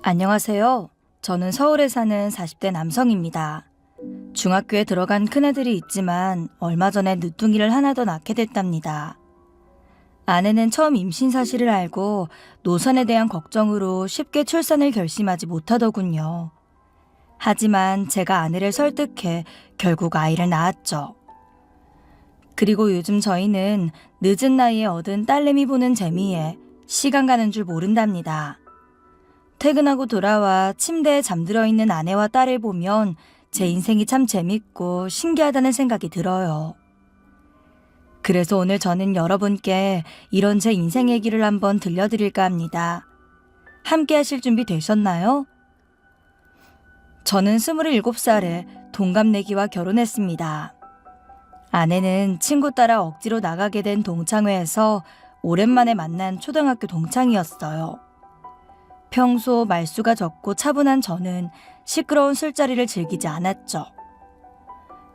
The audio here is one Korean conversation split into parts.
안녕하세요. 저는 서울에 사는 40대 남성입니다. 중학교에 들어간 큰애들이 있지만 얼마 전에 늦둥이를 하나 더 낳게 됐답니다. 아내는 처음 임신 사실을 알고 노산에 대한 걱정으로 쉽게 출산을 결심하지 못하더군요. 하지만 제가 아내를 설득해 결국 아이를 낳았죠. 그리고 요즘 저희는 늦은 나이에 얻은 딸내미 보는 재미에 시간 가는 줄 모른답니다. 퇴근하고 돌아와 침대에 잠들어 있는 아내와 딸을 보면 제 인생이 참 재밌고 신기하다는 생각이 들어요. 그래서 오늘 저는 여러분께 이런 제 인생 얘기를 한번 들려드릴까 합니다. 함께 하실 준비 되셨나요? 저는 27살에 동갑내기와 결혼했습니다. 아내는 친구 따라 억지로 나가게 된 동창회에서 오랜만에 만난 초등학교 동창이었어요. 평소 말수가 적고 차분한 저는 시끄러운 술자리를 즐기지 않았죠.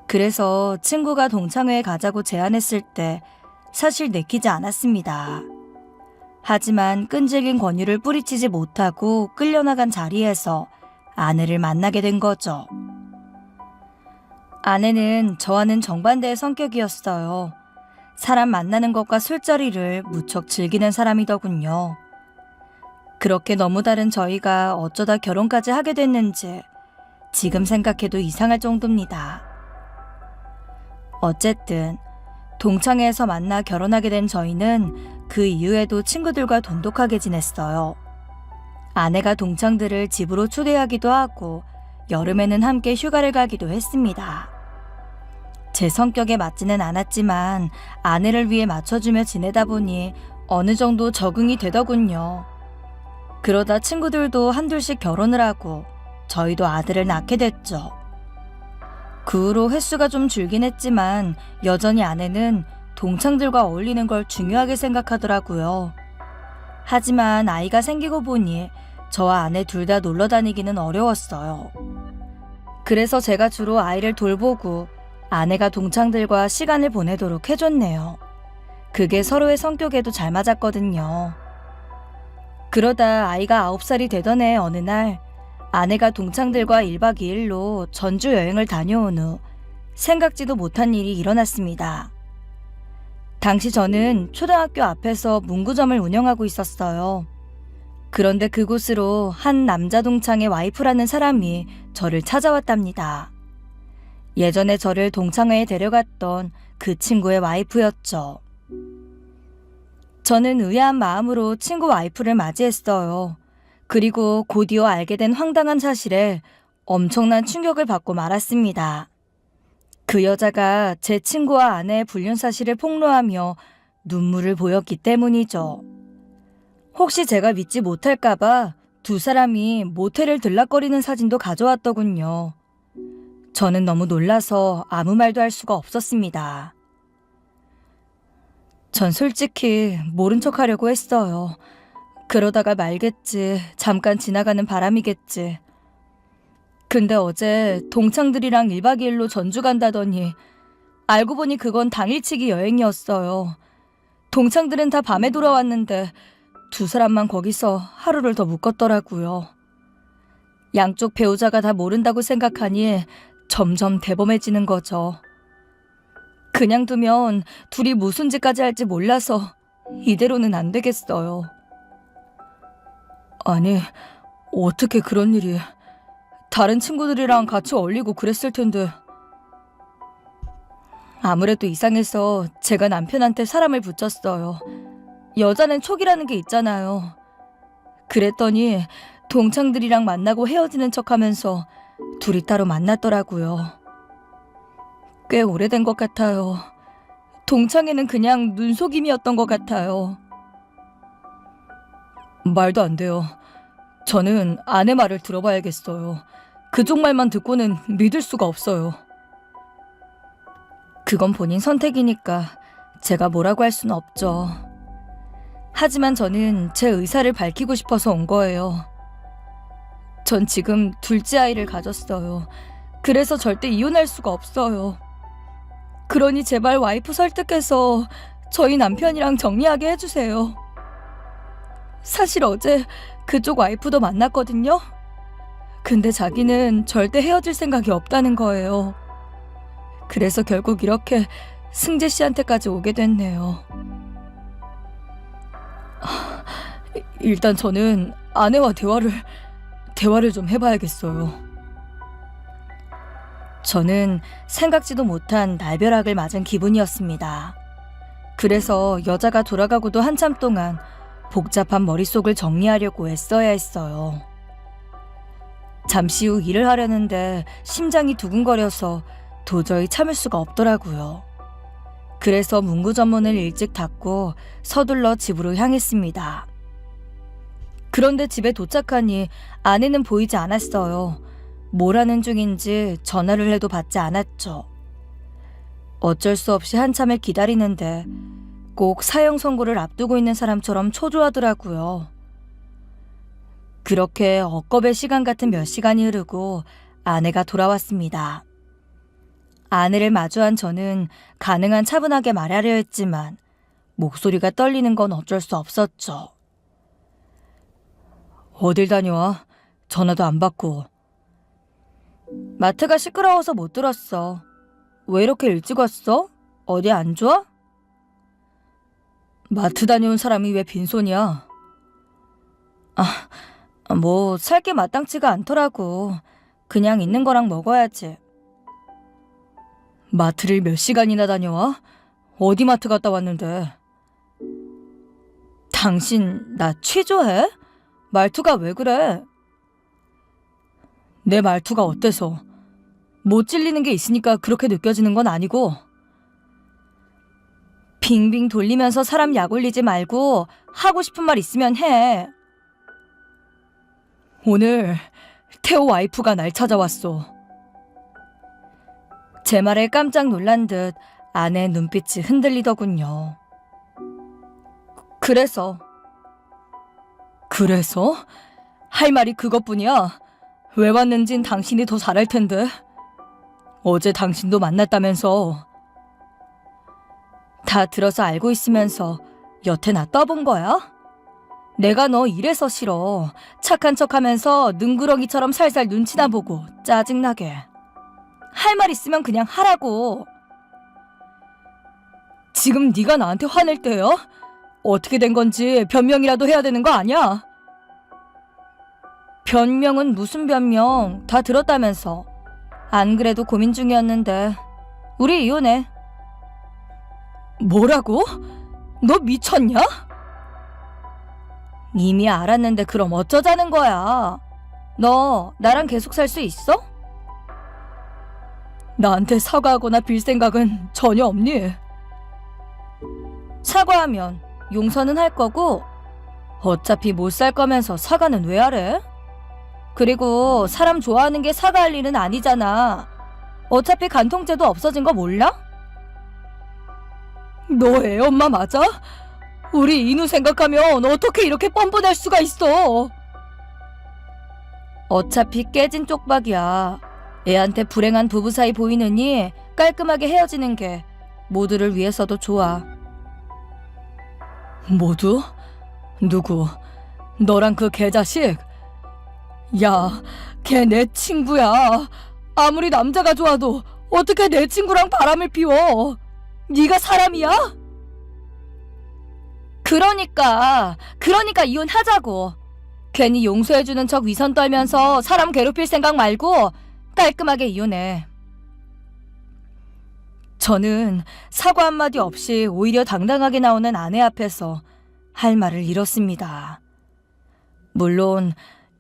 그래서 친구가 동창회에 가자고 제안했을 때 사실 내키지 않았습니다. 하지만 끈질긴 권유를 뿌리치지 못하고 끌려나간 자리에서 아내를 만나게 된 거죠. 아내는 저와는 정반대의 성격이었어요. 사람 만나는 것과 술자리를 무척 즐기는 사람이더군요. 그렇게 너무 다른 저희가 어쩌다 결혼까지 하게 됐는지 지금 생각해도 이상할 정도입니다. 어쨌든 동창회에서 만나 결혼하게 된 저희는 그 이후에도 친구들과 돈독하게 지냈어요. 아내가 동창들을 집으로 초대하기도 하고 여름에는 함께 휴가를 가기도 했습니다. 제 성격에 맞지는 않았지만 아내를 위해 맞춰주며 지내다 보니 어느 정도 적응이 되더군요. 그러다 친구들도 한둘씩 결혼을 하고 저희도 아들을 낳게 됐죠. 그 후로 횟수가 좀 줄긴 했지만 여전히 아내는 동창들과 어울리는 걸 중요하게 생각하더라고요. 하지만 아이가 생기고 보니 저와 아내 둘 다 놀러 다니기는 어려웠어요. 그래서 제가 주로 아이를 돌보고 아내가 동창들과 시간을 보내도록 해줬네요. 그게 서로의 성격에도 잘 맞았거든요. 그러다 아이가 9살이 되던 해 어느 날 아내가 동창들과 1박 2일로 전주 여행을 다녀온 후 생각지도 못한 일이 일어났습니다. 당시 저는 초등학교 앞에서 문구점을 운영하고 있었어요. 그런데 그곳으로 한 남자 동창의 와이프라는 사람이 저를 찾아왔답니다. 예전에 저를 동창회에 데려갔던 그 친구의 와이프였죠. 저는 의아한 마음으로 친구 와이프를 맞이했어요. 그리고 곧이어 알게 된 황당한 사실에 엄청난 충격을 받고 말았습니다. 그 여자가 제 친구와 아내의 불륜 사실을 폭로하며 눈물을 보였기 때문이죠. 혹시 제가 믿지 못할까봐 두 사람이 모텔을 들락거리는 사진도 가져왔더군요. 저는 너무 놀라서 아무 말도 할 수가 없었습니다. 전 솔직히 모른 척 하려고 했어요. 그러다가 말겠지, 잠깐 지나가는 바람이겠지. 근데 어제 동창들이랑 1박 2일로 전주 간다더니 알고 보니 그건 당일치기 여행이었어요. 동창들은 다 밤에 돌아왔는데 두 사람만 거기서 하루를 더 묵었더라고요. 양쪽 배우자가 다 모른다고 생각하니 점점 대범해지는 거죠. 그냥 두면 둘이 무슨 짓까지 할지 몰라서 이대로는 안 되겠어요. 아니, 어떻게 그런 일이... 다른 친구들이랑 같이 어울리고 그랬을 텐데. 아무래도 이상해서 제가 남편한테 사람을 붙였어요. 여자는 촉이라는 게 있잖아요. 그랬더니 동창들이랑 만나고 헤어지는 척하면서 둘이 따로 만났더라고요. 꽤 오래된 것 같아요. 동창회는 그냥 눈속임이었던 것 같아요. 말도 안 돼요. 저는 아내 말을 들어봐야겠어요. 그쪽 말만 듣고는 믿을 수가 없어요. 그건 본인 선택이니까 제가 뭐라고 할 수는 없죠. 하지만 저는 제 의사를 밝히고 싶어서 온 거예요. 전 지금 둘째 아이를 가졌어요. 그래서 절대 이혼할 수가 없어요. 그러니 제발 와이프 설득해서 저희 남편이랑 정리하게 해주세요. 사실 어제 그쪽 와이프도 만났거든요. 근데 자기는 절대 헤어질 생각이 없다는 거예요. 그래서 결국 이렇게 승재 씨한테까지 오게 됐네요. 일단 저는 아내와 대화를 좀 해봐야겠어요. 저는 생각지도 못한 날벼락을 맞은 기분이었습니다. 그래서 여자가 돌아가고도 한참 동안 복잡한 머릿속을 정리하려고 애써야 했어요. 잠시 후 일을 하려는데 심장이 두근거려서 도저히 참을 수가 없더라고요. 그래서 문구 전문을 일찍 닫고 서둘러 집으로 향했습니다. 그런데 집에 도착하니 아내는 보이지 않았어요. 뭘 하는 중인지 전화를 해도 받지 않았죠. 어쩔 수 없이 한참을 기다리는데 꼭 사형 선고를 앞두고 있는 사람처럼 초조하더라고요. 그렇게 억겁의 시간 같은 몇 시간이 흐르고 아내가 돌아왔습니다. 아내를 마주한 저는 가능한 차분하게 말하려 했지만 목소리가 떨리는 건 어쩔 수 없었죠. 어딜 다녀와? 전화도 안 받고. 마트가 시끄러워서 못 들었어. 왜 이렇게 일찍 왔어? 어디 안 좋아? 마트 다녀온 사람이 왜 빈손이야? 뭐 살 게 마땅치가 않더라고. 그냥 있는 거랑 먹어야지. 마트를 몇 시간이나 다녀와? 어디 마트 갔다 왔는데? 당신 나 취조해? 말투가 왜 그래? 내 말투가 어때서? 못 질리는 게 있으니까 그렇게 느껴지는 건 아니고. 빙빙 돌리면서 사람 약 올리지 말고 하고 싶은 말 있으면 해. 오늘 태호 와이프가 날 찾아왔어. 제 말에 깜짝 놀란 듯 아내 눈빛이 흔들리더군요. 그래서? 할 말이 그것뿐이야? 왜 왔는진 당신이 더 잘 알 텐데. 어제 당신도 만났다면서. 다 들어서 알고 있으면서 여태 나 떠본 거야? 내가 너 이래서 싫어. 착한 척하면서 능구렁이처럼 살살 눈치나 보고 짜증나게. 할 말 있으면 그냥 하라고. 지금 네가 나한테 화낼 때야? 어떻게 된 건지 변명이라도 해야 되는 거 아니야? 변명은 무슨 변명? 다 들었다면서. 안 그래도 고민 중이었는데 우리 이혼해. 뭐라고? 너 미쳤냐? 이미 알았는데 그럼 어쩌자는 거야? 너 나랑 계속 살 수 있어? 나한테 사과하거나 빌 생각은 전혀 없니? 사과하면 용서는 할 거고 어차피 못 살 거면서 사과는 왜 하래? 그리고 사람 좋아하는 게 사과할 일은 아니잖아. 어차피 간통죄도 없어진 거 몰라? 너 애 엄마 맞아? 우리 인우 생각하면 어떻게 이렇게 뻔뻔할 수가 있어? 어차피 깨진 쪽박이야. 애한테 불행한 부부 사이 보이느니 깔끔하게 헤어지는 게 모두를 위해서도 좋아. 모두? 누구? 너랑 그 개자식? 야, 걔 내 친구야. 아무리 남자가 좋아도 어떻게 내 친구랑 바람을 피워? 네가 사람이야? 그러니까 이혼하자고. 괜히 용서해주는 척 위선 떨면서 사람 괴롭힐 생각 말고 깔끔하게 이혼해. 저는 사과 한마디 없이 오히려 당당하게 나오는 아내 앞에서 할 말을 잃었습니다. 물론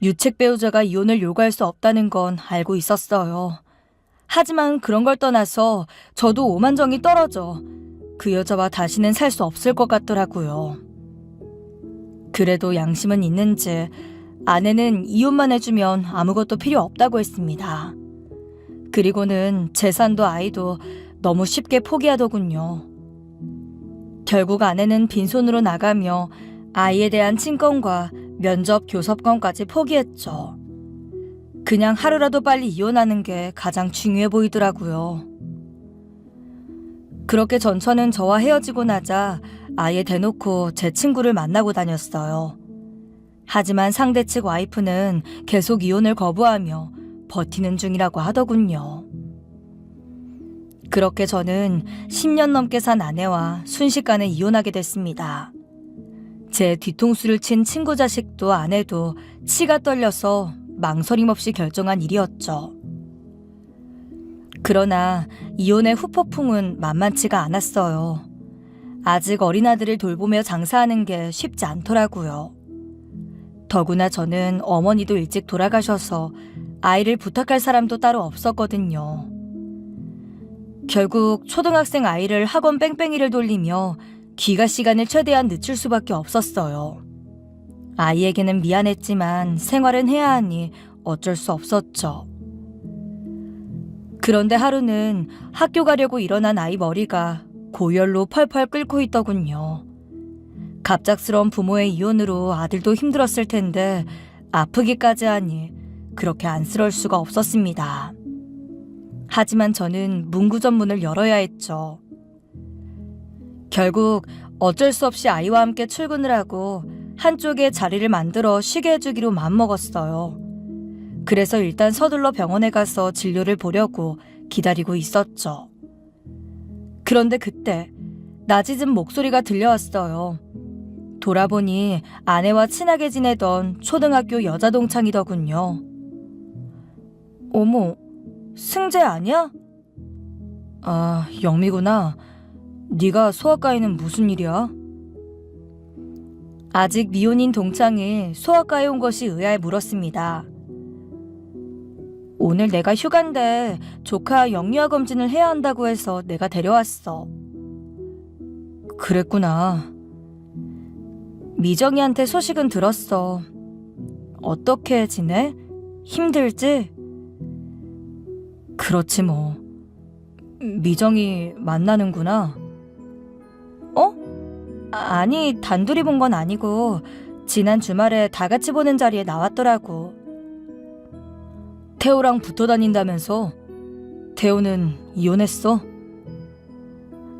유책 배우자가 이혼을 요구할 수 없다는 건 알고 있었어요. 하지만 그런 걸 떠나서 저도 오만정이 떨어져 그 여자와 다시는 살 수 없을 것 같더라고요. 그래도 양심은 있는지 아내는 이혼만 해주면 아무것도 필요 없다고 했습니다. 그리고는 재산도 아이도 너무 쉽게 포기하더군요. 결국 아내는 빈손으로 나가며 아이에 대한 친권과 면접 교섭권까지 포기했죠. 그냥 하루라도 빨리 이혼하는 게 가장 중요해 보이더라고요. 그렇게 전처는 저와 헤어지고 나자 아예 대놓고 제 친구를 만나고 다녔어요. 하지만 상대 측 와이프는 계속 이혼을 거부하며 버티는 중이라고 하더군요. 그렇게 저는 10년 넘게 산 아내와 순식간에 이혼하게 됐습니다. 제 뒤통수를 친 친구 자식도 아내도 치가 떨려서 망설임 없이 결정한 일이었죠. 그러나 이혼의 후폭풍은 만만치가 않았어요. 아직 어린 아들을 돌보며 장사하는 게 쉽지 않더라고요. 더구나 저는 어머니도 일찍 돌아가셔서 아이를 부탁할 사람도 따로 없었거든요. 결국 초등학생 아이를 학원 뺑뺑이를 돌리며 귀가 시간을 최대한 늦출 수밖에 없었어요. 아이에게는 미안했지만 생활은 해야 하니 어쩔 수 없었죠. 그런데 하루는 학교 가려고 일어난 아이 머리가 고열로 펄펄 끓고 있더군요. 갑작스러운 부모의 이혼으로 아들도 힘들었을 텐데 아프기까지 하니 그렇게 안쓰러울 수가 없었습니다. 하지만 저는 문구점 문을 열어야 했죠. 결국 어쩔 수 없이 아이와 함께 출근을 하고 한쪽에 자리를 만들어 쉬게 해주기로 마음먹었어요. 그래서 일단 서둘러 병원에 가서 진료를 보려고 기다리고 있었죠. 그런데 그때 나짖은 목소리가 들려왔어요. 돌아보니 아내와 친하게 지내던 초등학교 여자 동창이더군요. 어머, 승재 아니야? 아, 영미구나. 네가 소아과에는 무슨 일이야? 아직 미혼인 동창이 소아과에 온 것이 의아해 물었습니다. 오늘 내가 휴가인데 조카 영유아 검진을 해야 한다고 해서 내가 데려왔어. 그랬구나. 미정이한테 소식은 들었어. 어떻게 지내? 힘들지? 그렇지 뭐. 미정이 만나는구나. 어? 아니, 단둘이 본 건 아니고 지난 주말에 다 같이 보는 자리에 나왔더라고. 태호랑 붙어 다닌다면서? 태호는 이혼했어?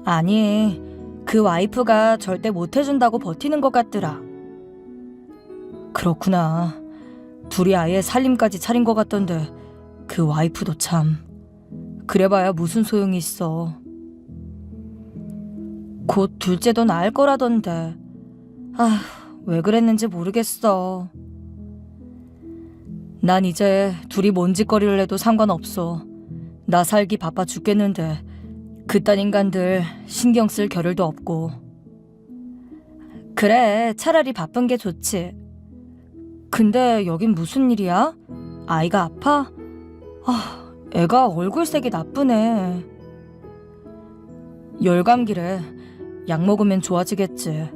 아니, 그 와이프가 절대 못 해준다고 버티는 것 같더라. 그렇구나. 둘이 아예 살림까지 차린 것 같던데 그 와이프도 참. 그래봐야 무슨 소용이 있어. 곧 둘째도 낳을 거라던데. 아, 왜 그랬는지 모르겠어. 난 이제 둘이 뭔 짓거리를 해도 상관없어. 나 살기 바빠 죽겠는데 그딴 인간들 신경 쓸 겨를도 없고. 그래, 차라리 바쁜 게 좋지. 근데 여긴 무슨 일이야? 아이가 아파? 아, 애가 얼굴색이 나쁘네. 열감기래. 약 먹으면 좋아지겠지.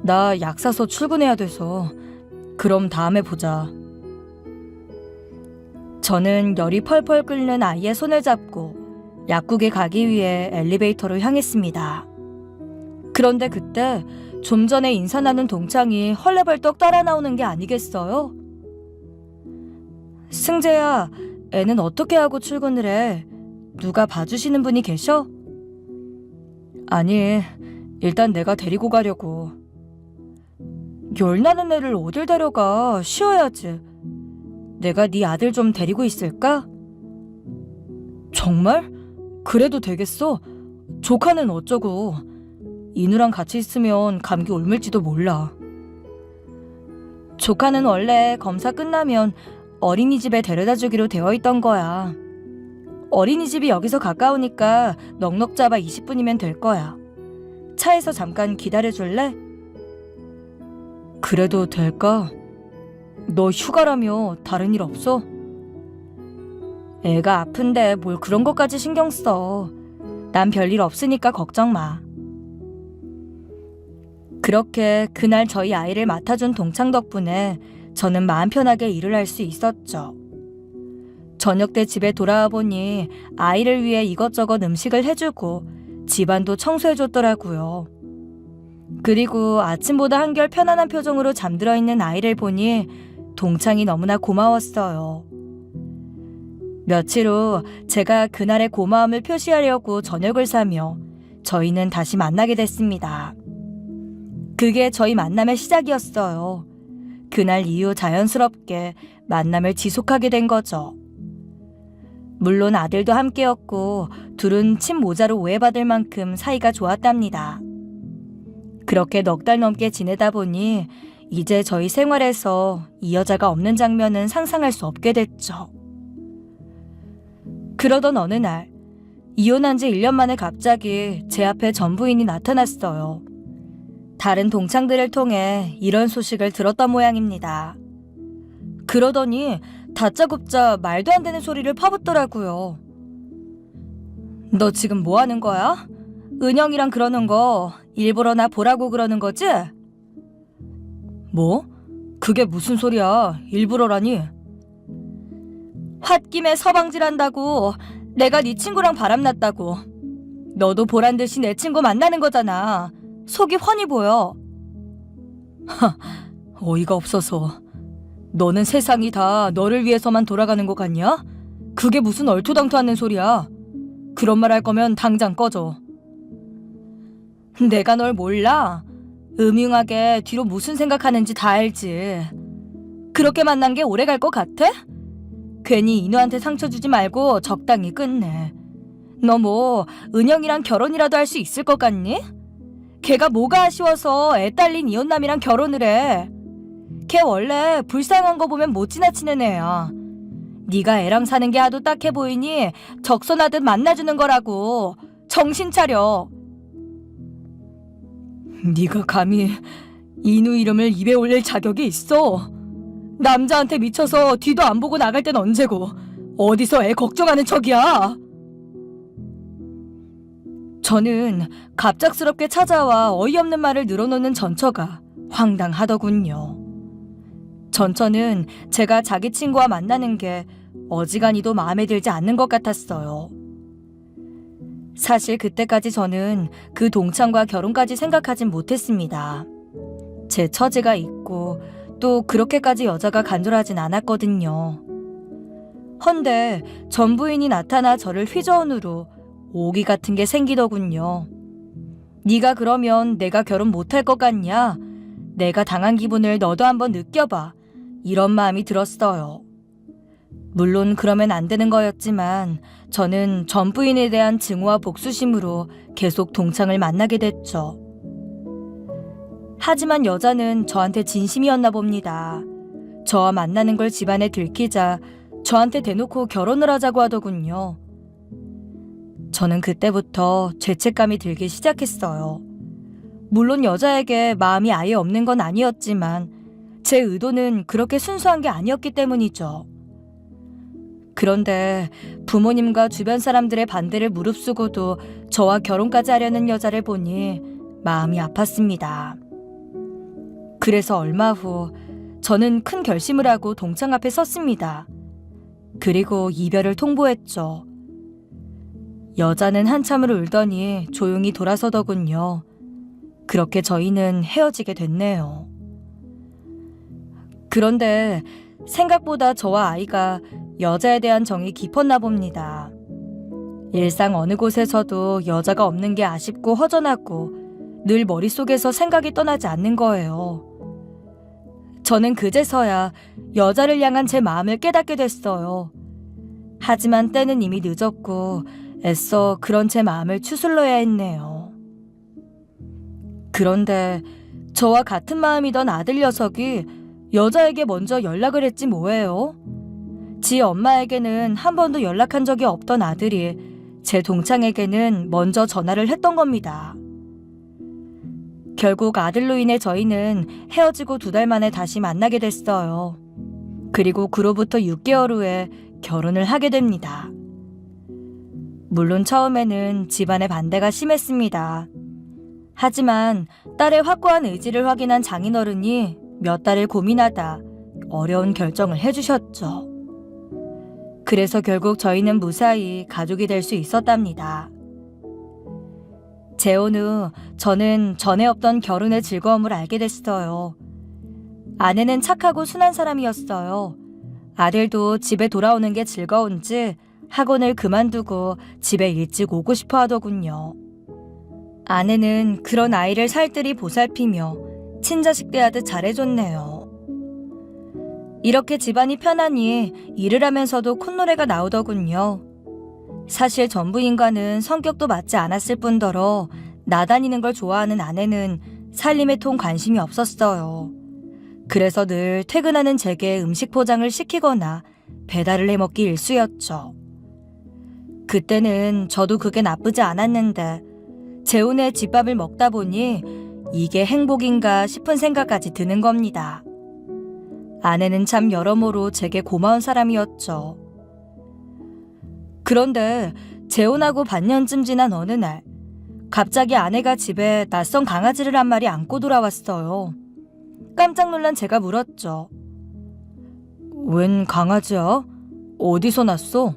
나 약 사서 출근해야 돼서. 그럼 다음에 보자. 저는 열이 펄펄 끓는 아이의 손을 잡고 약국에 가기 위해 엘리베이터로 향했습니다. 그런데 그때 좀 전에 인사 나눈 동창이 헐레벌떡 따라 나오는 게 아니겠어요? 승재야, 애는 어떻게 하고 출근을 해? 누가 봐주시는 분이 계셔? 아니, 일단 내가 데리고 가려고. 열 나는 애를 어딜 데려가? 쉬어야지. 내가 네 아들 좀 데리고 있을까? 정말? 그래도 되겠어? 조카는 어쩌고. 인우랑 같이 있으면 감기 옮을지도 몰라. 조카는 원래 검사 끝나면 어린이집에 데려다 주기로 되어 있던 거야. 어린이집이 여기서 가까우니까 넉넉 잡아 20분이면 될 거야. 차에서 잠깐 기다려 줄래? 그래도 될까? 너 휴가라며 다른 일 없어? 애가 아픈데 뭘 그런 것까지 신경 써. 난 별일 없으니까 걱정 마. 그렇게 그날 저희 아이를 맡아준 동창 덕분에 저는 마음 편하게 일을 할 수 있었죠. 저녁 때 집에 돌아와 보니 아이를 위해 이것저것 음식을 해주고 집안도 청소해줬더라고요. 그리고 아침보다 한결 편안한 표정으로 잠들어 있는 아이를 보니 동창이 너무나 고마웠어요. 며칠 후 제가 그날의 고마움을 표시하려고 저녁을 사며 저희는 다시 만나게 됐습니다. 그게 저희 만남의 시작이었어요. 그날 이후 자연스럽게 만남을 지속하게 된 거죠. 물론 아들도 함께였고 둘은 친모자로 오해받을 만큼 사이가 좋았답니다. 그렇게 넉 달 넘게 지내다 보니 이제 저희 생활에서 이 여자가 없는 장면은 상상할 수 없게 됐죠. 그러던 어느 날 이혼한 지 1년 만에 갑자기 제 앞에 전 부인이 나타났어요. 다른 동창들을 통해 이런 소식을 들었던 모양입니다. 그러더니 다짜고짜 말도 안 되는 소리를 퍼붓더라고요. 너 지금 뭐 하는 거야? 은영이랑 그러는 거 일부러 나 보라고 그러는 거지? 뭐? 그게 무슨 소리야? 일부러라니? 홧김에 서방질한다고. 내가 네 친구랑 바람났다고. 너도 보란 듯이 내 친구 만나는 거잖아. 속이 훤히 보여. 어이가 없어서. 너는 세상이 다 너를 위해서만 돌아가는 것 같냐? 그게 무슨 얼토당토하는 소리야. 그런 말 할 거면 당장 꺼져. 내가 널 몰라? 음흉하게 뒤로 무슨 생각하는지 다 알지. 그렇게 만난 게 오래 갈 것 같아? 괜히 인우한테 상처 주지 말고 적당히 끝내. 너 뭐 은영이랑 결혼이라도 할 수 있을 것 같니? 걔가 뭐가 아쉬워서 애 딸린 이혼남이랑 결혼을 해. 걔 원래 불쌍한 거 보면 못 지나치는 애야. 네가 애랑 사는 게 하도 딱해 보이니 적선하듯 만나주는 거라고. 정신 차려. 네가 감히 인우 이름을 입에 올릴 자격이 있어? 남자한테 미쳐서 뒤도 안 보고 나갈 땐 언제고 어디서 애 걱정하는 척이야? 저는 갑작스럽게 찾아와 어이없는 말을 늘어놓는 전처가 황당하더군요. 전처는 제가 자기 친구와 만나는 게 어지간히도 마음에 들지 않는 것 같았어요. 사실 그때까지 저는 그 동창과 결혼까지 생각하진 못했습니다. 제 처지가 있고 또 그렇게까지 여자가 간절하진 않았거든요. 헌데 전 부인이 나타나 저를 휘저은 후로 오기 같은 게 생기더군요. 네가 그러면 내가 결혼 못할 것 같냐? 내가 당한 기분을 너도 한번 느껴봐. 이런 마음이 들었어요. 물론 그러면 안 되는 거였지만 저는 전 부인에 대한 증오와 복수심으로 계속 동창을 만나게 됐죠. 하지만 여자는 저한테 진심이었나 봅니다. 저와 만나는 걸 집안에 들키자 저한테 대놓고 결혼을 하자고 하더군요. 저는 그때부터 죄책감이 들기 시작했어요. 물론 여자에게 마음이 아예 없는 건 아니었지만 제 의도는 그렇게 순수한 게 아니었기 때문이죠. 그런데 부모님과 주변 사람들의 반대를 무릅쓰고도 저와 결혼까지 하려는 여자를 보니 마음이 아팠습니다. 그래서 얼마 후 저는 큰 결심을 하고 동창 앞에 섰습니다. 그리고 이별을 통보했죠. 여자는 한참을 울더니 조용히 돌아서더군요. 그렇게 저희는 헤어지게 됐네요. 그런데 생각보다 저와 아이가 여자에 대한 정이 깊었나 봅니다. 일상 어느 곳에서도 여자가 없는 게 아쉽고 허전하고 늘 머릿속에서 생각이 떠나지 않는 거예요. 저는 그제서야 여자를 향한 제 마음을 깨닫게 됐어요. 하지만 때는 이미 늦었고 애써 그런 제 마음을 추슬러야 했네요. 그런데 저와 같은 마음이던 아들 녀석이 여자에게 먼저 연락을 했지 뭐예요? 지 엄마에게는 한 번도 연락한 적이 없던 아들이 제 동창에게는 먼저 전화를 했던 겁니다. 결국 아들로 인해 저희는 헤어지고 2달 만에 다시 만나게 됐어요. 그리고 그로부터 6개월 후에 결혼을 하게 됩니다. 물론 처음에는 집안의 반대가 심했습니다. 하지만 딸의 확고한 의지를 확인한 장인어른이 몇 달을 고민하다 어려운 결정을 해주셨죠. 그래서 결국 저희는 무사히 가족이 될 수 있었답니다. 재혼 후 저는 전에 없던 결혼의 즐거움을 알게 됐어요. 아내는 착하고 순한 사람이었어요. 아들도 집에 돌아오는 게 즐거운지 학원을 그만두고 집에 일찍 오고 싶어 하더군요. 아내는 그런 아이를 살뜰히 보살피며 친자식 대하듯 잘해줬네요. 이렇게 집안이 편하니 일을 하면서도 콧노래가 나오더군요. 사실 전부인과는 성격도 맞지 않았을 뿐더러 나다니는 걸 좋아하는 아내는 살림에 통 관심이 없었어요. 그래서 늘 퇴근하는 제게 음식 포장을 시키거나 배달을 해먹기 일쑤였죠. 그때는 저도 그게 나쁘지 않았는데 재혼의 집밥을 먹다 보니 이게 행복인가 싶은 생각까지 드는 겁니다. 아내는 참 여러모로 제게 고마운 사람이었죠. 그런데 재혼하고 반년쯤 지난 어느 날 갑자기 아내가 집에 낯선 강아지를 한 마리 안고 돌아왔어요. 깜짝 놀란 제가 물었죠. 웬 강아지야? 어디서 났어?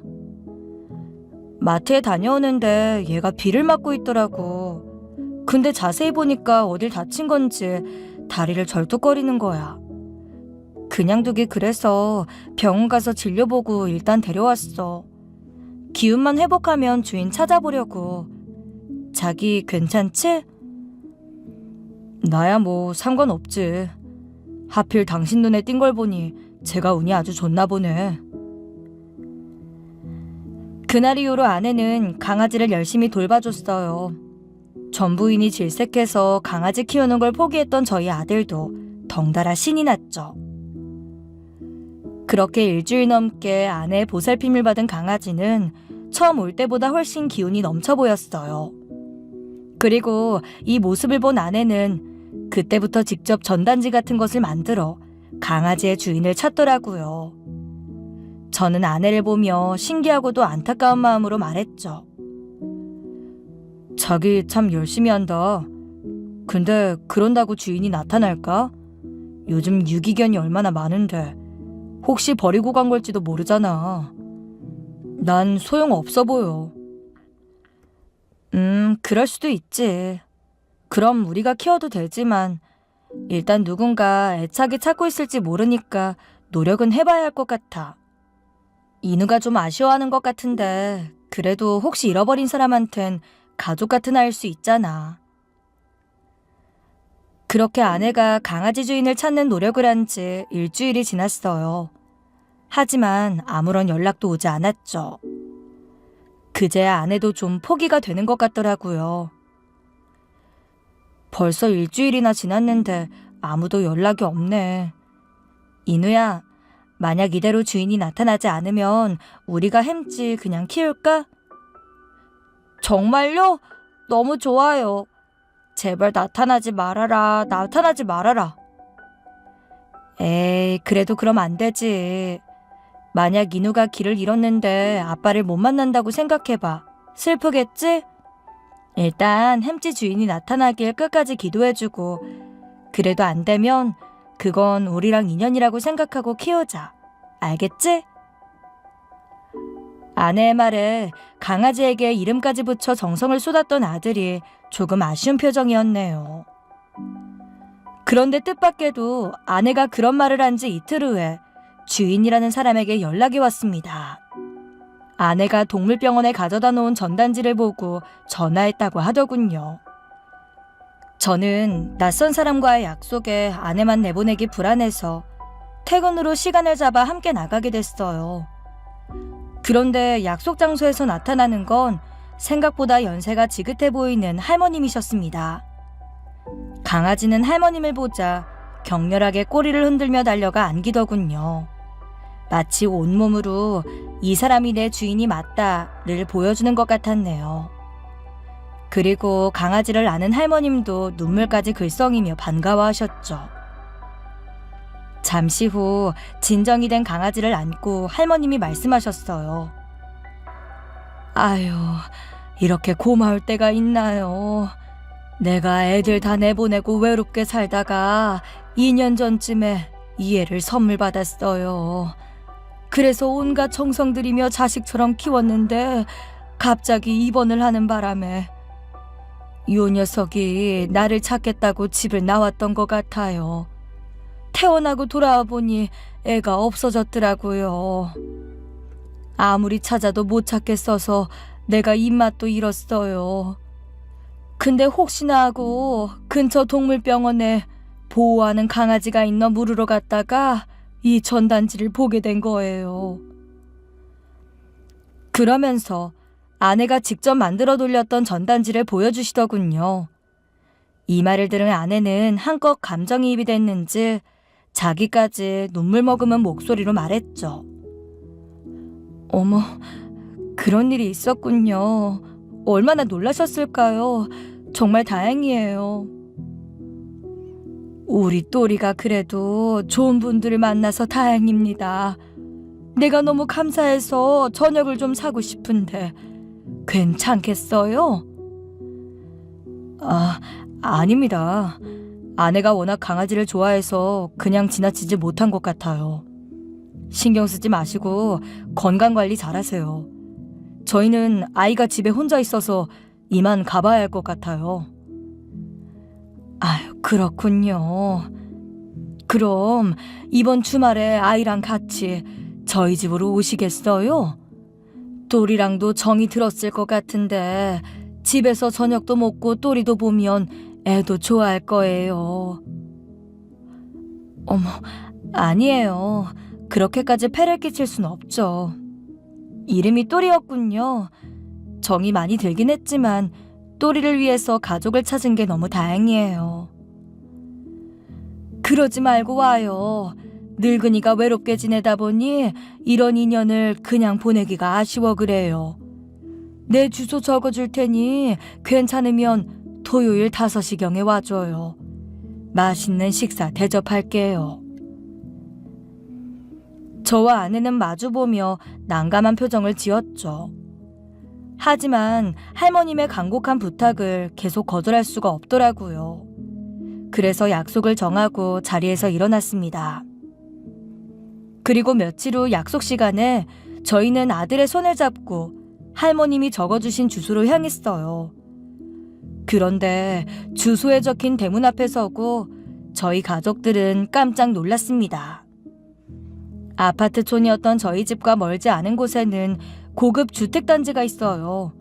마트에 다녀오는데 얘가 비를 맞고 있더라고. 근데 자세히 보니까 어딜 다친 건지 다리를 절뚝거리는 거야. 그냥 두기 그래서 병원 가서 진료보고 일단 데려왔어. 기운만 회복하면 주인 찾아보려고. 자기 괜찮지? 나야 뭐 상관없지. 하필 당신 눈에 띈 걸 보니 제가 운이 아주 좋나 보네. 그날 이후로 아내는 강아지를 열심히 돌봐줬어요. 전부인이 질색해서 강아지 키우는 걸 포기했던 저희 아들도 덩달아 신이 났죠. 그렇게 일주일 넘게 아내의 보살핌을 받은 강아지는 처음 올 때보다 훨씬 기운이 넘쳐 보였어요. 그리고 이 모습을 본 아내는 그때부터 직접 전단지 같은 것을 만들어 강아지의 주인을 찾더라고요. 저는 아내를 보며 신기하고도 안타까운 마음으로 말했죠. 자기 참 열심히 한다. 근데 그런다고 주인이 나타날까? 요즘 유기견이 얼마나 많은데 혹시 버리고 간 걸지도 모르잖아. 난 소용없어 보여. 그럴 수도 있지. 그럼 우리가 키워도 되지만 일단 누군가 애착이 찾고 있을지 모르니까 노력은 해봐야 할 것 같아. 인우가 좀 아쉬워하는 것 같은데 그래도 혹시 잃어버린 사람한텐 가족 같은 아이일 수 있잖아. 그렇게 아내가 강아지 주인을 찾는 노력을 한 지 일주일이 지났어요. 하지만 아무런 연락도 오지 않았죠. 그제야 아내도 좀 포기가 되는 것 같더라고요. 벌써 일주일이나 지났는데 아무도 연락이 없네. 인우야, 만약 이대로 주인이 나타나지 않으면 우리가 햄찌 그냥 키울까? 정말요? 너무 좋아요. 제발 나타나지 말아라, 나타나지 말아라. 에이, 그래도 그럼 안 되지. 만약 인우가 길을 잃었는데 아빠를 못 만난다고 생각해봐. 슬프겠지? 일단 햄찌 주인이 나타나길 끝까지 기도해주고 그래도 안 되면 그건 우리랑 인연이라고 생각하고 키우자. 알겠지? 아내의 말에 강아지에게 이름까지 붙여 정성을 쏟았던 아들이 조금 아쉬운 표정이었네요. 그런데 뜻밖에도 아내가 그런 말을 한 지 이틀 후에 주인이라는 사람에게 연락이 왔습니다. 아내가 동물병원에 가져다 놓은 전단지를 보고 전화했다고 하더군요. 저는 낯선 사람과의 약속에 아내만 내보내기 불안해서 퇴근으로 시간을 잡아 함께 나가게 됐어요. 그런데 약속 장소에서 나타나는 건 생각보다 연세가 지긋해 보이는 할머님이셨습니다. 강아지는 할머님을 보자 격렬하게 꼬리를 흔들며 달려가 안기더군요. 마치 온몸으로 이 사람이 내 주인이 맞다를 보여주는 것 같았네요. 그리고 강아지를 아는 할머님도 눈물까지 글썽이며 반가워하셨죠. 잠시 후 진정이 된 강아지를 안고 할머님이 말씀하셨어요. 아유, 이렇게 고마울 때가 있나요? 내가 애들 다 내보내고 외롭게 살다가 2년 전쯤에 이 애를 선물 받았어요. 그래서 온갖 정성 들이며 자식처럼 키웠는데 갑자기 입원을 하는 바람에 요 녀석이 나를 찾겠다고 집을 나왔던 것 같아요. 태어나고 돌아와 보니 애가 없어졌더라고요. 아무리 찾아도 못 찾겠어서 내가 입맛도 잃었어요. 근데 혹시나 하고 근처 동물병원에 보호하는 강아지가 있나 물으러 갔다가 이 전단지를 보게 된 거예요. 그러면서 아내가 직접 만들어 돌렸던 전단지를 보여주시더군요. 이 말을 들은 아내는 한껏 감정이입이 됐는지 자기까지 눈물 머금은 목소리로 말했죠. 어머, 그런 일이 있었군요. 얼마나 놀라셨을까요? 정말 다행이에요. 우리 또리가 그래도 좋은 분들을 만나서 다행입니다. 내가 너무 감사해서 저녁을 좀 사고 싶은데 괜찮겠어요? 아닙니다. 아내가 워낙 강아지를 좋아해서 그냥 지나치지 못한 것 같아요. 신경 쓰지 마시고 건강관리 잘하세요. 저희는 아이가 집에 혼자 있어서 이만 가봐야 할 것 같아요. 아유, 그렇군요. 그럼 이번 주말에 아이랑 같이 저희 집으로 오시겠어요? 또리랑도 정이 들었을 것 같은데 집에서 저녁도 먹고 또리도 보면 애도 좋아할 거예요. 어머, 아니에요. 그렇게까지 폐를 끼칠 순 없죠. 이름이 또리였군요. 정이 많이 들긴 했지만 또리를 위해서 가족을 찾은 게 너무 다행이에요. 그러지 말고 와요. 늙은이가 외롭게 지내다 보니 이런 인연을 그냥 보내기가 아쉬워 그래요. 내 주소 적어줄 테니 괜찮으면 토요일 5시경에 와줘요. 맛있는 식사 대접할게요. 저와 아내는 마주보며 난감한 표정을 지었죠. 하지만 할머님의 간곡한 부탁을 계속 거절할 수가 없더라고요. 그래서 약속을 정하고 자리에서 일어났습니다. 그리고 며칠 후 약속 시간에 저희는 아들의 손을 잡고 할머님이 적어주신 주소로 향했어요. 그런데 주소에 적힌 대문 앞에 서고 저희 가족들은 깜짝 놀랐습니다. 아파트촌이었던 저희 집과 멀지 않은 곳에는 고급 주택단지가 있어요.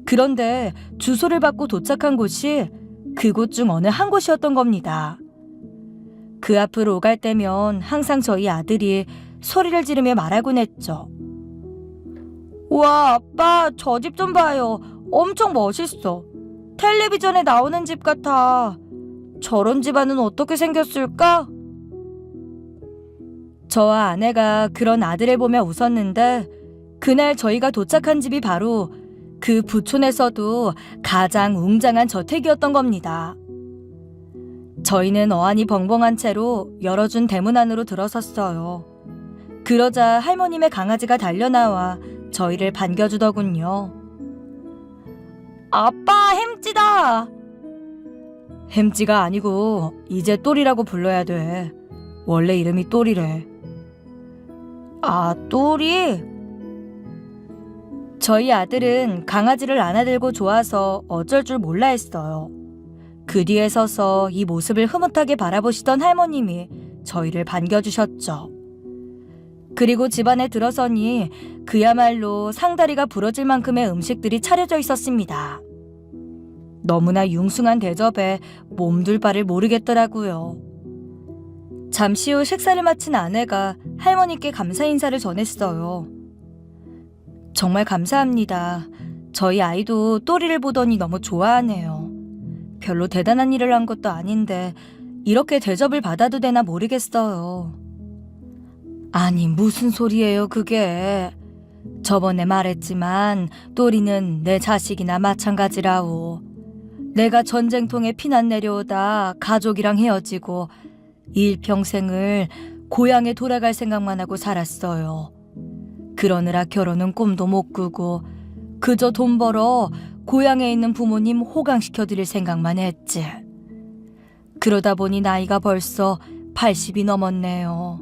그런데 주소를 받고 도착한 곳이 그곳 중 어느 한 곳이었던 겁니다. 그 앞을 오갈 때면 항상 저희 아들이 소리를 지르며 말하곤 했죠. 와, 아빠, 저 집 좀 봐요. 엄청 멋있어. 텔레비전에 나오는 집 같아. 저런 집안은 어떻게 생겼을까? 저와 아내가 그런 아들을 보며 웃었는데 그날 저희가 도착한 집이 바로 그 부촌에서도 가장 웅장한 저택이었던 겁니다. 저희는 어안이 벙벙한 채로 열어준 대문 안으로 들어섰어요. 그러자 할머님의 강아지가 달려나와 저희를 반겨주더군요. 아빠, 햄찌다! 햄찌가 아니고 이제 또리라고 불러야 돼. 원래 이름이 또리래. 아, 또리? 저희 아들은 강아지를 안아들고 좋아서 어쩔 줄 몰라 했어요. 그 뒤에 서서 이 모습을 흐뭇하게 바라보시던 할머님이 저희를 반겨주셨죠. 그리고 집안에 들어서니 그야말로 상다리가 부러질 만큼의 음식들이 차려져 있었습니다. 너무나 융숭한 대접에 몸둘 바를 모르겠더라고요. 잠시 후 식사를 마친 아내가 할머니께 감사 인사를 전했어요. 정말 감사합니다. 저희 아이도 또리를 보더니 너무 좋아하네요. 별로 대단한 일을 한 것도 아닌데 이렇게 대접을 받아도 되나 모르겠어요. 아니, 무슨 소리예요 그게. 저번에 말했지만 또리는 내 자식이나 마찬가지라오. 내가 전쟁통에 피난 내려오다 가족이랑 헤어지고 일평생을 고향에 돌아갈 생각만 하고 살았어요. 그러느라 결혼은 꿈도 못 꾸고 그저 돈 벌어 고향에 있는 부모님 호강시켜드릴 생각만 했지. 그러다 보니 나이가 벌써 80이 넘었네요.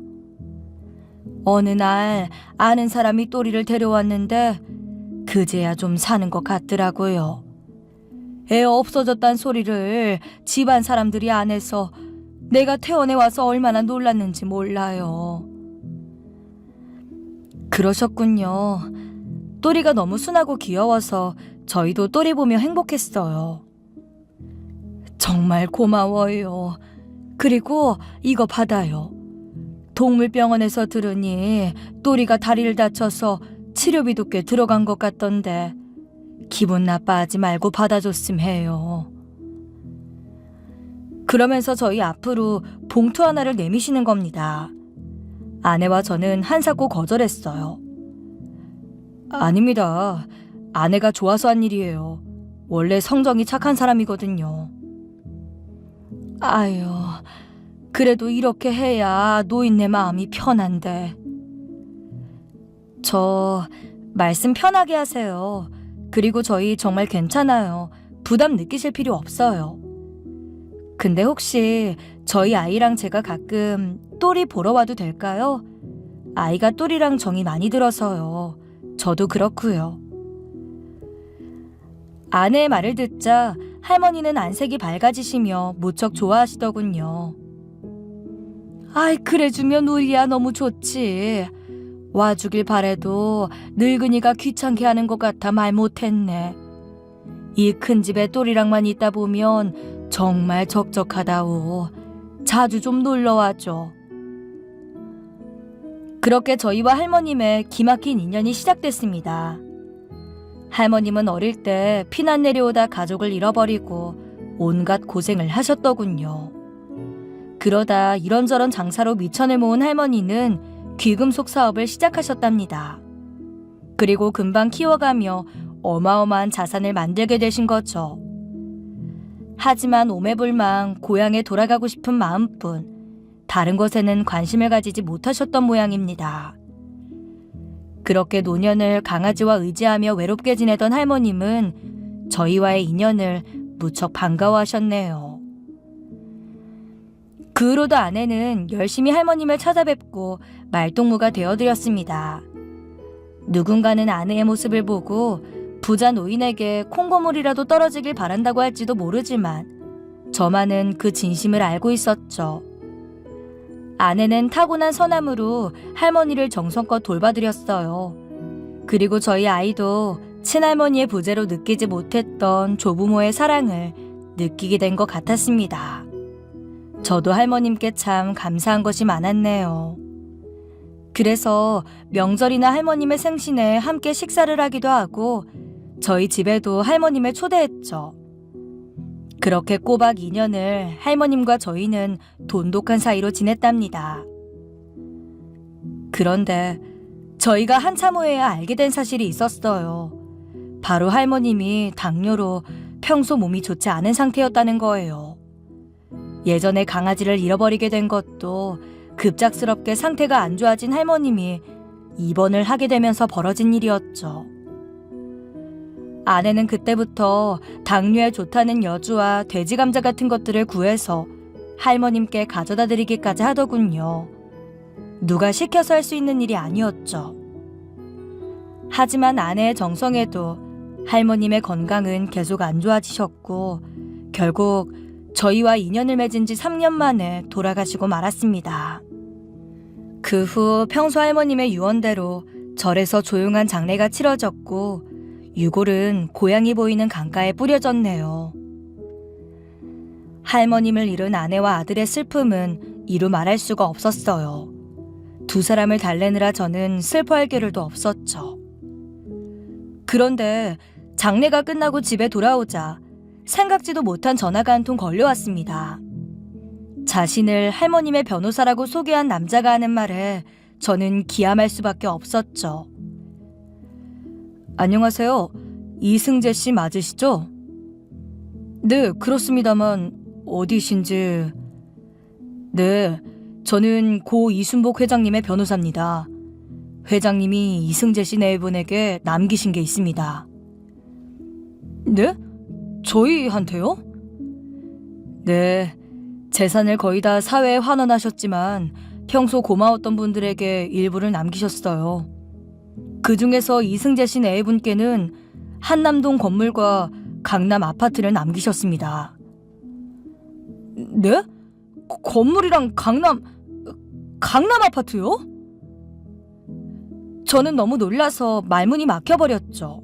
어느 날 아는 사람이 또리를 데려왔는데 그제야 좀 사는 것 같더라고요. 애 없어졌단 소리를 집안 사람들이 안 해서 내가 퇴원해 와서 얼마나 놀랐는지 몰라요. 그러셨군요. 또리가 너무 순하고 귀여워서 저희도 또리 보며 행복했어요. 정말 고마워요. 그리고 이거 받아요. 동물병원에서 들으니 또리가 다리를 다쳐서 치료비도 꽤 들어간 것 같던데 기분 나빠하지 말고 받아줬음 해요. 그러면서 저희 앞으로 봉투 하나를 내미시는 겁니다. 아내와 저는 한사코 거절했어요. 아닙니다. 아내가 좋아서 한 일이에요. 원래 성정이 착한 사람이거든요. 아유, 그래도 이렇게 해야 노인네 마음이 편한데. 저 말씀 편하게 하세요. 그리고 저희 정말 괜찮아요. 부담 느끼실 필요 없어요. 근데 혹시 저희 아이랑 제가 가끔 또리 보러 와도 될까요? 아이가 또리랑 정이 많이 들어서요. 저도 그렇고요. 아내의 말을 듣자 할머니는 안색이 밝아지시며 무척 좋아하시더군요. 아이, 그래주면 우리야 너무 좋지. 와주길 바래도 늙은이가 귀찮게 하는 것 같아 말 못했네. 이 큰 집에 또리랑만 있다 보면 정말 적적하다오. 자주 좀 놀러와줘. 그렇게 저희와 할머님의 기막힌 인연이 시작됐습니다. 할머님은 어릴 때 피난 내려오다 가족을 잃어버리고 온갖 고생을 하셨더군요. 그러다 이런저런 장사로 미천을 모은 할머니는 귀금속 사업을 시작하셨답니다. 그리고 금방 키워가며 어마어마한 자산을 만들게 되신 거죠. 하지만 오매불망 고향에 돌아가고 싶은 마음뿐 다른 것에는 관심을 가지지 못하셨던 모양입니다. 그렇게 노년을 강아지와 의지하며 외롭게 지내던 할머님은 저희와의 인연을 무척 반가워하셨네요. 그 후로도 아내는 열심히 할머님을 찾아뵙고 말동무가 되어드렸습니다. 누군가는 아내의 모습을 보고 부자 노인에게 콩고물이라도 떨어지길 바란다고 할지도 모르지만 저만은 그 진심을 알고 있었죠. 아내는 타고난 선함으로 할머니를 정성껏 돌봐드렸어요. 그리고 저희 아이도 친할머니의 부재로 느끼지 못했던 조부모의 사랑을 느끼게 된 것 같았습니다. 저도 할머님께 참 감사한 것이 많았네요. 그래서 명절이나 할머님의 생신에 함께 식사를 하기도 하고 저희 집에도 할머님을 초대했죠. 그렇게 꼬박 2년을 할머님과 저희는 돈독한 사이로 지냈답니다. 그런데 저희가 한참 후에야 알게 된 사실이 있었어요. 바로 할머님이 당뇨로 평소 몸이 좋지 않은 상태였다는 거예요. 예전에 강아지를 잃어버리게 된 것도 급작스럽게 상태가 안 좋아진 할머님이 입원을 하게 되면서 벌어진 일이었죠. 아내는 그때부터 당뇨에 좋다는 여주와 돼지 감자 같은 것들을 구해서 할머님께 가져다 드리기까지 하더군요. 누가 시켜서 할 수 있는 일이 아니었죠. 하지만 아내의 정성에도 할머님의 건강은 계속 안 좋아지셨고 결국 저희와 인연을 맺은 지 3년 만에 돌아가시고 말았습니다. 그 후 평소 할머님의 유언대로 절에서 조용한 장례가 치러졌고 유골은 고향이 보이는 강가에 뿌려졌네요. 할머님을 잃은 아내와 아들의 슬픔은 이루 말할 수가 없었어요. 두 사람을 달래느라 저는 슬퍼할 겨를도 없었죠. 그런데 장례가 끝나고 집에 돌아오자 생각지도 못한 전화가 한 통 걸려왔습니다. 자신을 할머님의 변호사라고 소개한 남자가 하는 말에 저는 기함할 수밖에 없었죠. 안녕하세요. 이승재 씨 맞으시죠? 네, 그렇습니다만 어디신지... 네, 저는 고 이순복 회장님의 변호사입니다. 회장님이 이승재 씨 네분에게 남기신 게 있습니다. 네? 저희한테요? 네, 재산을 거의 다 사회에 환원하셨지만 평소 고마웠던 분들에게 일부를 남기셨어요. 그 중에서 이승재 씨 네분께는 한남동 건물과 강남 아파트를 남기셨습니다. 네? 건물이랑 강남 아파트요? 저는 너무 놀라서 말문이 막혀버렸죠.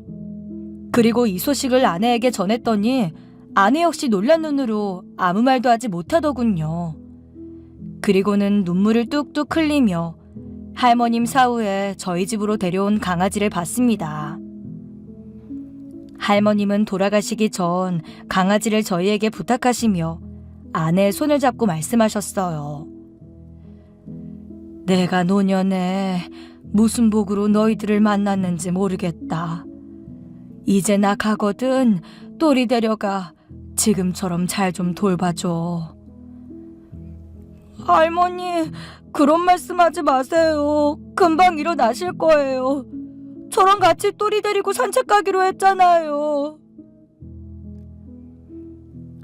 그리고 이 소식을 아내에게 전했더니 아내 역시 놀란 눈으로 아무 말도 하지 못하더군요. 그리고는 눈물을 뚝뚝 흘리며 할머님 사후에 저희 집으로 데려온 강아지를 봤습니다. 할머님은 돌아가시기 전 강아지를 저희에게 부탁하시며 아내의 손을 잡고 말씀하셨어요. 내가 노년에 무슨 복으로 너희들을 만났는지 모르겠다. 이제 나 가거든 또리 데려가 지금처럼 잘 좀 돌봐줘. 할머니, 그런 말씀하지 마세요. 금방 일어나실 거예요. 저랑 같이 또리 데리고 산책 가기로 했잖아요.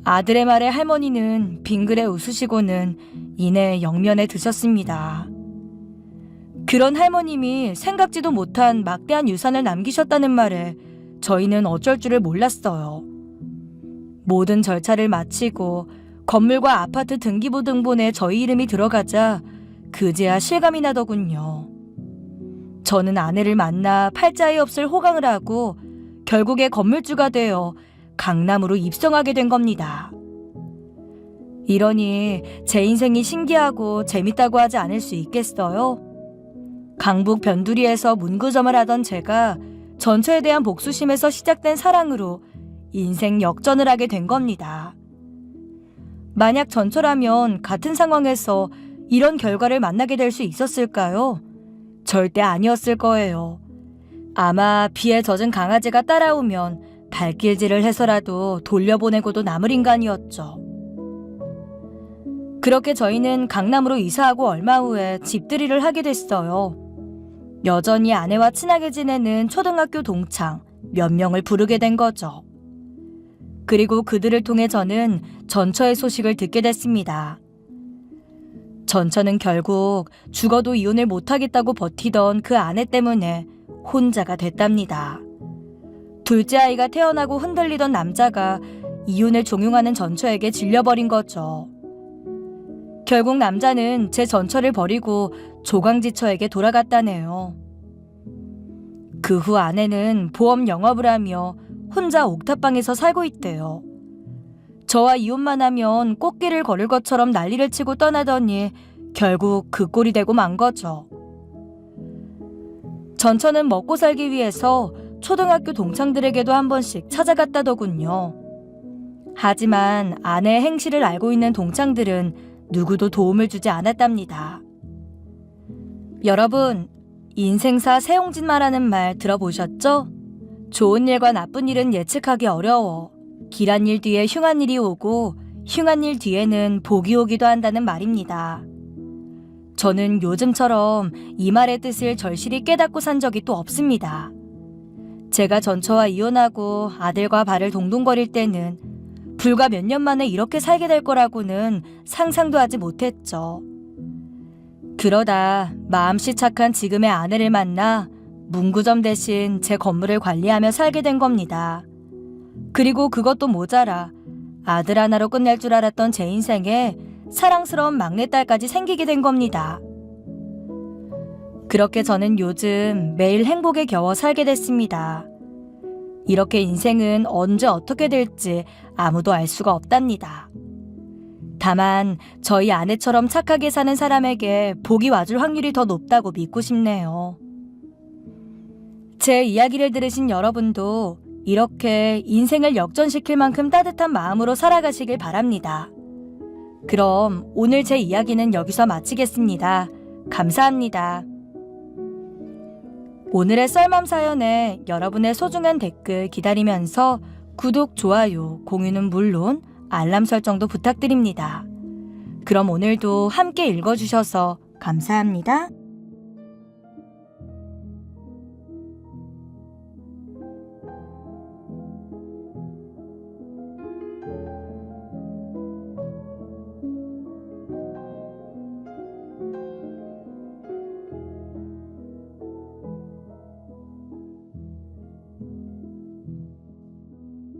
아들의 말에 할머니는 빙그레 웃으시고는 이내 영면에 드셨습니다. 그런 할머님이 생각지도 못한 막대한 유산을 남기셨다는 말에 저희는 어쩔 줄을 몰랐어요. 모든 절차를 마치고 건물과 아파트 등기부 등본에 저희 이름이 들어가자 그제야 실감이 나더군요. 저는 아내를 만나 팔자에 없을 호강을 하고 결국에 건물주가 되어 강남으로 입성하게 된 겁니다. 이러니 제 인생이 신기하고 재밌다고 하지 않을 수 있겠어요? 강북 변두리에서 문구점을 하던 제가 전처에 대한 복수심에서 시작된 사랑으로 인생 역전을 하게 된 겁니다. 만약 전처라면 같은 상황에서 이런 결과를 만나게 될 수 있었을까요? 절대 아니었을 거예요. 아마 비에 젖은 강아지가 따라오면 발길질을 해서라도 돌려보내고도 남을 인간이었죠. 그렇게 저희는 강남으로 이사하고 얼마 후에 집들이를 하게 됐어요. 여전히 아내와 친하게 지내는 초등학교 동창 몇 명을 부르게 된 거죠. 그리고 그들을 통해 저는 전처의 소식을 듣게 됐습니다. 전처는 결국 죽어도 이혼을 못하겠다고 버티던 그 아내 때문에 혼자가 됐답니다. 둘째 아이가 태어나고 흔들리던 남자가 이혼을 종용하는 전처에게 질려버린 거죠. 결국 남자는 제 전처를 버리고 조강지처에게 돌아갔다네요. 그 후 아내는 보험 영업을 하며 혼자 옥탑방에서 살고 있대요. 저와 이혼만 하면 꽃길을 걸을 것처럼 난리를 치고 떠나더니 결국 그 꼴이 되고 만 거죠. 전처는 먹고 살기 위해서 초등학교 동창들에게도 한 번씩 찾아갔다더군요. 하지만 아내의 행실을 알고 있는 동창들은 누구도 도움을 주지 않았답니다. 여러분, 인생사 세용진 말하는 말 들어보셨죠? 좋은 일과 나쁜 일은 예측하기 어려워. 길한 일 뒤에 흉한 일이 오고 흉한 일 뒤에는 복이 오기도 한다는 말입니다. 저는 요즘처럼 이 말의 뜻을 절실히 깨닫고 산 적이 또 없습니다. 제가 전처와 이혼하고 아들과 발을 동동거릴 때는 불과 몇 년 만에 이렇게 살게 될 거라고는 상상도 하지 못했죠. 그러다 마음씨 착한 지금의 아내를 만나 문구점 대신 제 건물을 관리하며 살게 된 겁니다. 그리고 그것도 모자라 아들 하나로 끝낼 줄 알았던 제 인생에 사랑스러운 막내딸까지 생기게 된 겁니다. 그렇게 저는 요즘 매일 행복에 겨워 살게 됐습니다. 이렇게 인생은 언제 어떻게 될지 아무도 알 수가 없답니다. 다만 저희 아내처럼 착하게 사는 사람에게 복이 와줄 확률이 더 높다고 믿고 싶네요. 제 이야기를 들으신 여러분도 이렇게 인생을 역전시킬 만큼 따뜻한 마음으로 살아가시길 바랍니다. 그럼 오늘 제 이야기는 여기서 마치겠습니다. 감사합니다. 오늘의 썰맘 사연에 여러분의 소중한 댓글 기다리면서 구독, 좋아요, 공유는 물론 알람 설정도 부탁드립니다. 그럼 오늘도 함께 읽어주셔서 감사합니다.